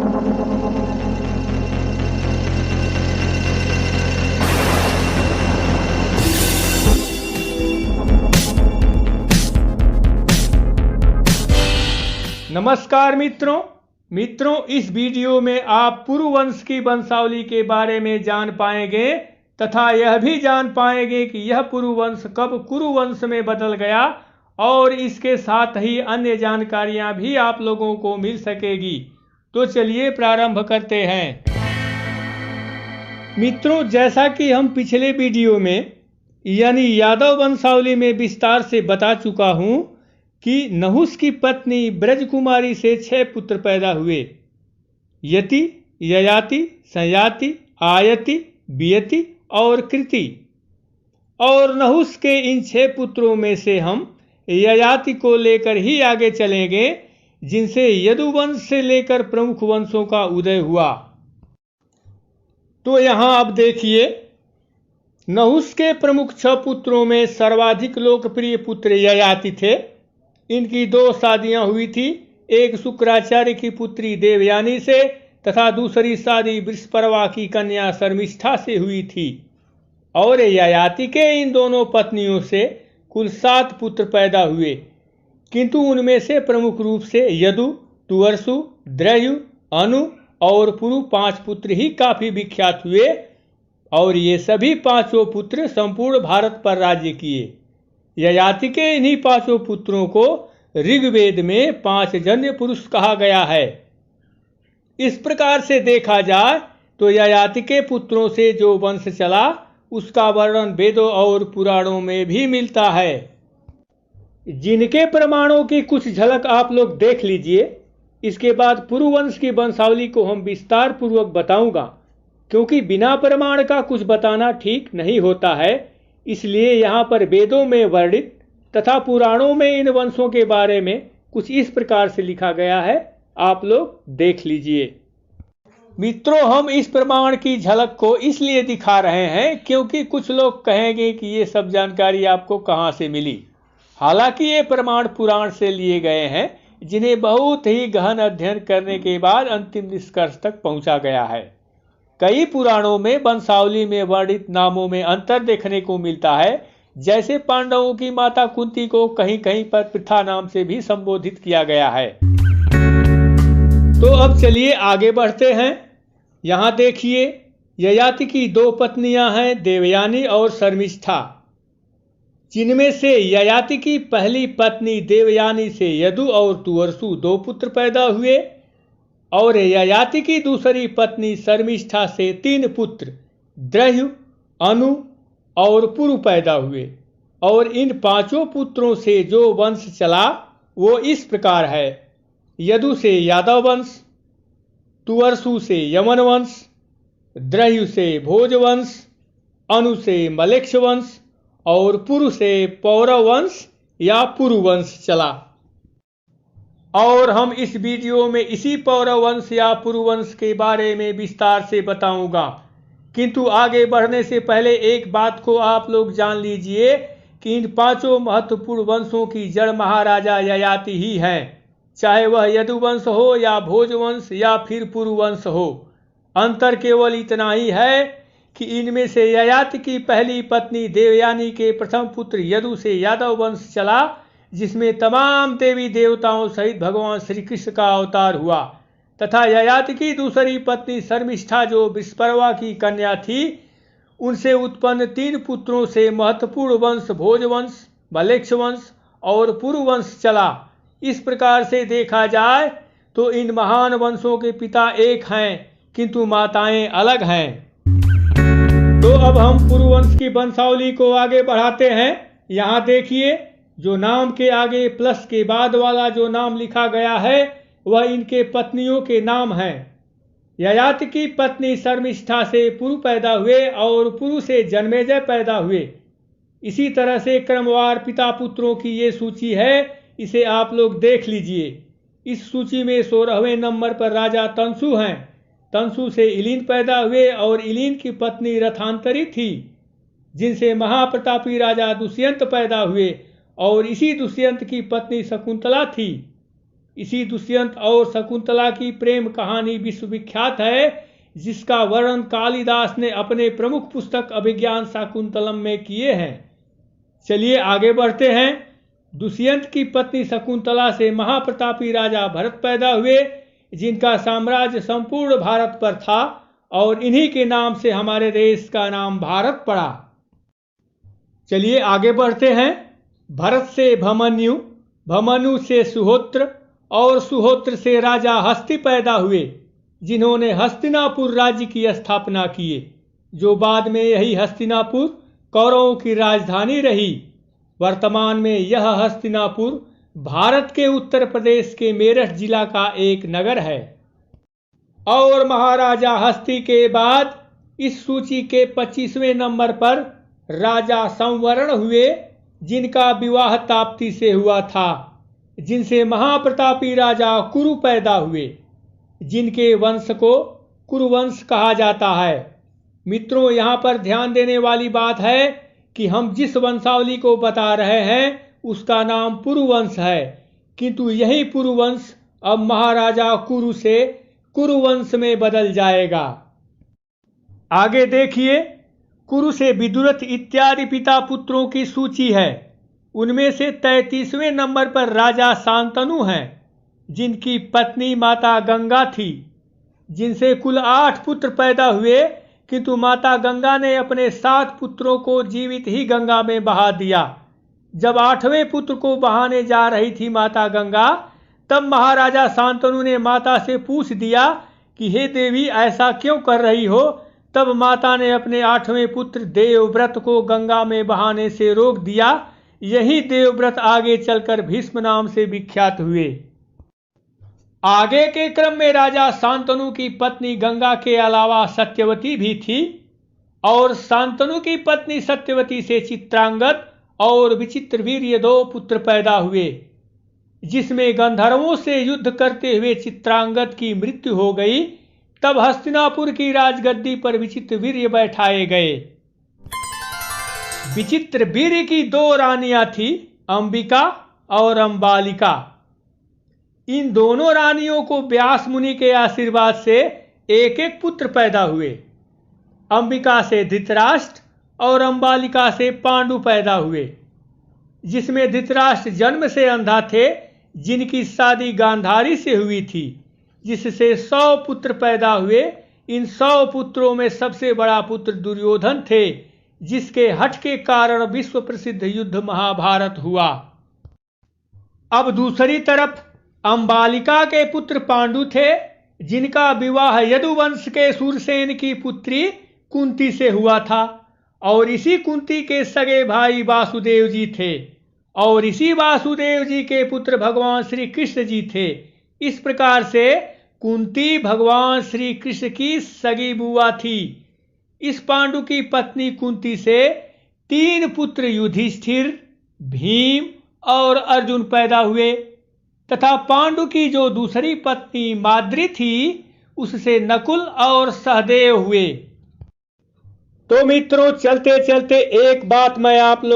नमस्कार मित्रों, इस वीडियो में आप पुरुवंश की वंशावली के बारे में जान पाएंगे तथा यह भी जान पाएंगे कि यह पुरुवंश कब कुरुवंश में बदल गया और इसके साथ ही अन्य जानकारियां भी आप लोगों को मिल सकेगी। तो चलिए प्रारंभ करते हैं। मित्रों, जैसा कि हम पिछले वीडियो में यानी यादव वंशावली में विस्तार से बता चुका हूं कि नहुष की पत्नी ब्रजकुमारी से 6 पुत्र पैदा हुए। यति, ययाति, संयाति, आयति, वियति और कृति। और नहुष के इन 6 पुत्रों में से हम ययाति को लेकर ही आगे चलेंगे, जिनसे यदुवंश से लेकर प्रमुख वंशों का उदय हुआ। तो यहाँ अब देखिए, नहुष के प्रमुख 6 पुत्रों में सर्वाधिक लोकप्रिय पुत्र ययाति थे। इनकी 2 शादियां हुई थी, एक शुक्राचार्य की पुत्री देवयानी से तथा दूसरी शादी वृषपर्वा की कन्या शर्मिष्ठा से हुई थी। और ययाति के इन दोनों पत्नियों से कुल 7 पुत्र पैदा हुए, किंतु उनमें से प्रमुख रूप से यदु, तुअर्सु, द्रयु, अनु और पुरु 5 पुत्र ही काफी विख्यात हुए। और ये सभी 5 पुत्र संपूर्ण भारत पर राज्य किए। ययाति के इन्हीं 5 पुत्रों को ऋग्वेद में 5 जन्य पुरुष कहा गया है। इस प्रकार से देखा जाए तो ययाति के पुत्रों से जो वंश चला उसका वर्णन वेदों और पुराणों में भी मिलता है, जिनके प्रमाणों की कुछ झलक आप लोग देख लीजिए। इसके बाद पुरुवंश की वंशावली को हम विस्तार पूर्वक बताऊंगा, क्योंकि बिना प्रमाण का कुछ बताना ठीक नहीं होता है। इसलिए यहाँ पर वेदों में वर्णित तथा पुराणों में इन वंशों के बारे में कुछ इस प्रकार से लिखा गया है, आप लोग देख लीजिए। मित्रों, हम इस प्रमाण की झलक को इसलिए दिखा रहे हैं क्योंकि कुछ लोग कहेंगे कि ये सब जानकारी आपको कहाँ से मिली। हालांकि ये प्रमाण पुराण से लिए गए हैं, जिन्हें बहुत ही गहन अध्ययन करने के बाद अंतिम निष्कर्ष तक पहुंचा गया है। कई पुराणों में वंशावली में वर्णित नामों में अंतर देखने को मिलता है। जैसे पांडवों की माता कुंती को कहीं कहीं पर पृथा नाम से भी संबोधित किया गया है। तो अब चलिए आगे बढ़ते हैं। यहाँ देखिए, ययाति की 2 पत्नियां हैं, देवयानी और शर्मिष्ठा, जिनमें से ययाति की पहली पत्नी देवयानी से यदु और तुअर्सु 2 पुत्र पैदा हुए। और ययाति की दूसरी पत्नी शर्मिष्ठा से 3 पुत्र द्रयु, अनु और पुरु पैदा हुए। और इन 5 पुत्रों से जो वंश चला वो इस प्रकार है। यदु से यादव वंश, तुअर्सु से यमन वंश, द्रयु से भोज वंश, अनु से मलेक्ष वंश और पुरु से पौरव वंश या पुरुवंश चला। और हम इस वीडियो में इसी पौरव वंश या पुरुवंश के बारे में विस्तार से बताऊंगा। किंतु आगे बढ़ने से पहले एक बात को आप लोग जान लीजिए कि इन 5 महत्वपूर्ण वंशों की जड़ महाराजा ययाति ही हैं, चाहे वह यदुवंश हो या भोजवंश या फिर पुरुवंश हो। अंतर केवल इतना ही है कि इनमें से ययाति की पहली पत्नी देवयानी के प्रथम पुत्र यदु से यादव वंश चला, जिसमें तमाम देवी देवताओं सहित भगवान श्री कृष्ण का अवतार हुआ। तथा ययाति की दूसरी पत्नी शर्मिष्ठा, जो वृषपर्वा की कन्या थी, उनसे उत्पन्न 3 पुत्रों से महत्वपूर्ण वंश भोजवंश, मलेक्ष वंश और पुरुवंश चला। इस प्रकार से देखा जाए तो इन महान वंशों के पिता एक हैं, किंतु माताएं अलग हैं। तो अब हम पुरुवंश की वंशावली को आगे बढ़ाते हैं। यहाँ देखिए, जो नाम के आगे प्लस के बाद वाला जो नाम लिखा गया है वह इनके पत्नियों के नाम हैं। ययाति की पत्नी शर्मिष्ठा से पुरु पैदा हुए और पुरु से जन्मेजय पैदा हुए। इसी तरह से क्रमवार पिता पुत्रों की ये सूची है, इसे आप लोग देख लीजिए। इस सूची में 16वें नंबर पर राजा तंसु हैं। तंसु से इलिन पैदा हुए और इलिन की पत्नी रथांतरी थी, जिनसे महाप्रतापी राजा दुष्यंत पैदा हुए और इसी दुष्यंत की पत्नी शकुंतला थी। इसी दुष्यंत और शकुंतला की प्रेम कहानी विश्वविख्यात है, जिसका वर्णन कालिदास ने अपने प्रमुख पुस्तक अभिज्ञान शाकुंतलम में किए हैं। चलिए आगे बढ़ते हैं। दुष्यंत की पत्नी शकुंतला से महाप्रतापी राजा भरत पैदा हुए, जिनका साम्राज्य संपूर्ण भारत पर था, और इन्हीं के नाम से हमारे देश का नाम भारत पड़ा। चलिए आगे बढ़ते हैं। भरत से भमन्यु, भमन्यु से सुहोत्र, और सुहोत्र से राजा हस्ती पैदा हुए, जिन्होंने हस्तिनापुर राज्य की स्थापना किए, जो बाद में यही हस्तिनापुर कौरवों की राजधानी रही। वर्तमान में यह हस्तिनापुर भारत के उत्तर प्रदेश के मेरठ जिला का एक नगर है। और महाराजा हस्ती के बाद इस सूची के 25वें नंबर पर राजा संवरण हुए, जिनका विवाह ताप्ती से हुआ था, जिनसे महाप्रतापी राजा कुरु पैदा हुए, जिनके वंश को कुरुवंश कहा जाता है। मित्रों, यहाँ पर ध्यान देने वाली बात है कि हम जिस वंशावली को बता रहे हैं उसका नाम पुरुवंश है, किंतु यही पुरुवंश अब महाराजा कुरु से कुरुवंश में बदल जाएगा। आगे देखिए, कुरु से विदुरथ इत्यादि पिता पुत्रों की सूची है। उनमें से 33वें नंबर पर राजा शांतनु हैं, जिनकी पत्नी माता गंगा थी, जिनसे कुल 8 पुत्र पैदा हुए, किंतु माता गंगा ने अपने 7 पुत्रों को जीवित ही गंगा में बहा दिया। जब 8वें पुत्र को बहाने जा रही थी माता गंगा, तब महाराजा शांतनु ने माता से पूछ दिया कि हे देवी, ऐसा क्यों कर रही हो। तब माता ने अपने 8वें पुत्र देवव्रत को गंगा में बहाने से रोक दिया। यही देवव्रत आगे चलकर भीष्म नाम से विख्यात हुए। आगे के क्रम में राजा शांतनु की पत्नी गंगा के अलावा सत्यवती भी थी, और शांतनु की पत्नी सत्यवती से चित्रांगद और विचित्रवीर्य 2 पुत्र पैदा हुए, जिसमें गंधर्वों से युद्ध करते हुए चित्रांगद की मृत्यु हो गई। तब हस्तिनापुर की राजगद्दी पर विचित्रवीर्य बैठाए गए। विचित्रवीर्य की 2 रानियां थी, अंबिका और अंबालिका। इन दोनों रानियों को व्यास मुनि के आशीर्वाद से एक एक पुत्र पैदा हुए। अंबिका से धृतराष्ट्र और अंबालिका से पांडु पैदा हुए, जिसमें धृतराष्ट्र जन्म से अंधा थे, जिनकी शादी गांधारी से हुई थी, जिससे 100 पुत्र पैदा हुए। इन 100 पुत्रों में सबसे बड़ा पुत्र दुर्योधन थे, जिसके हठ के कारण विश्व प्रसिद्ध युद्ध महाभारत हुआ। अब दूसरी तरफ अंबालिका के पुत्र पांडु थे, जिनका विवाह यदुवंश के सूरसेन की पुत्री कुंती से हुआ था, और इसी कुंती के सगे भाई वासुदेव जी थे, और इसी वासुदेव जी के पुत्र भगवान श्री कृष्ण जी थे। इस प्रकार से कुंती भगवान श्री कृष्ण की सगी बुआ थी। इस पांडु की पत्नी कुंती से 3 पुत्र युधिष्ठिर, भीम और अर्जुन पैदा हुए, तथा पांडु की जो दूसरी पत्नी माद्री थी, उससे नकुल और सहदेव हुए। तो मित्रों, चलते चलते एक बात मैं आप लोग